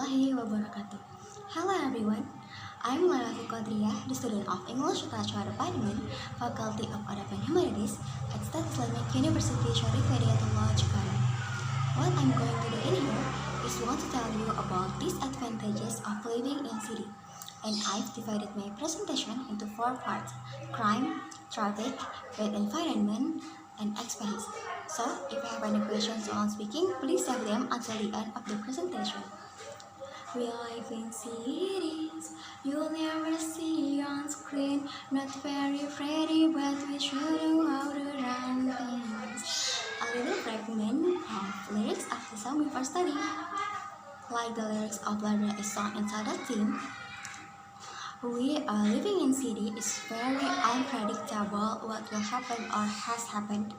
warahmatullahi wabarakatuh. Hello everyone, I'm Laylatul, the student of English Literature Department, Faculty of Arab and Humanities at State Islamic University Syarif Hidayatullah Jakarta. What I'm going to do in here is want to tell you about disadvantages of living in city. And I've divided my presentation into 4 parts: crime, traffic, bad environment, and expense. So, if you have any questions while speaking, please save them until the end of the presentation. We live in cities you'll never see on screen. Not very pretty, but we should know how to run things. A little fragment of lyrics of the song we first studied. Like the lyrics of Laylatul song inside the theme, we are living in city is very unpredictable what will happen or has happened.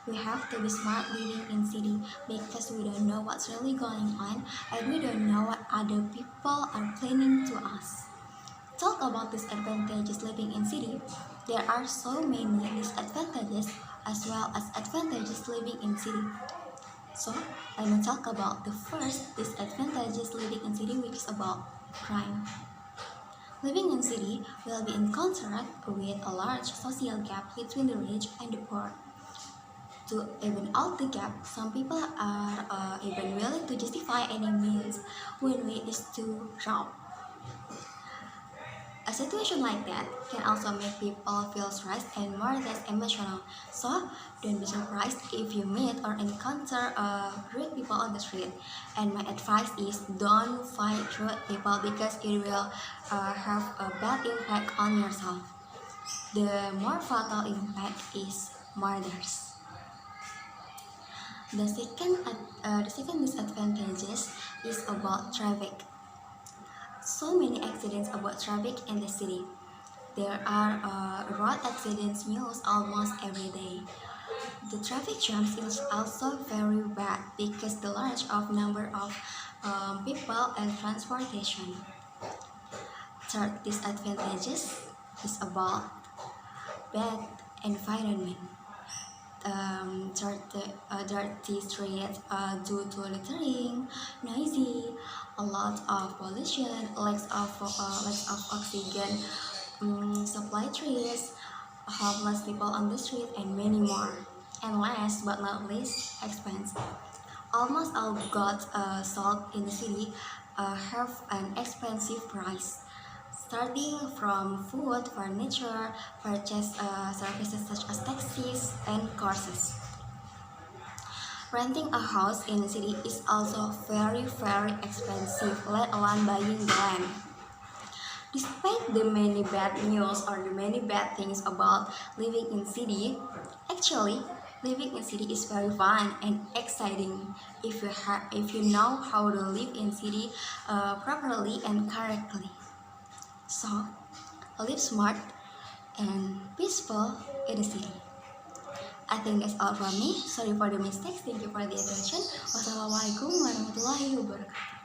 We have to be smart living in city because we don't know what's really going on and we don't know what other people are planning to us. Talk about disadvantages living in city. There are so many disadvantages as well as advantages living in city. So, let me talk about the first disadvantages living in city, which is about crime. Living in city will be encountered with a large social gap between the rich and the poor. To even out the gap, some people are even willing to justify any means when it is to rob. A situation like that can also make people feel stressed and more less emotional. So, don't be surprised if you meet or encounter rude people on the street. And my advice is don't fight rude people because it will have a bad impact on yourself. The more fatal impact is murders. The second disadvantages is about traffic. So many accidents about traffic in the city. There are road accidents news almost every day. The traffic jams is also very bad because the large of number of people and transportation. Third disadvantages is about bad environment. Dirty streets due to littering, noisy, a lot of pollution, lack of oxygen, supply trees, homeless people on the street, and many more. And last but not least, expense. Almost all goods sold in the city have an expensive price, starting from food, furniture, purchase services such as taxis and courses. Renting a house in the city is also very expensive, let alone buying land. Despite the many bad news or the many bad things about living in city, actually living in city is very fun and exciting if you know how to live in city properly and correctly. So, live smart and peaceful in the city. I think that's all from me. Sorry for the mistakes. Thank you for the attention. Wassalamualaikum warahmatullahi wabarakatuh.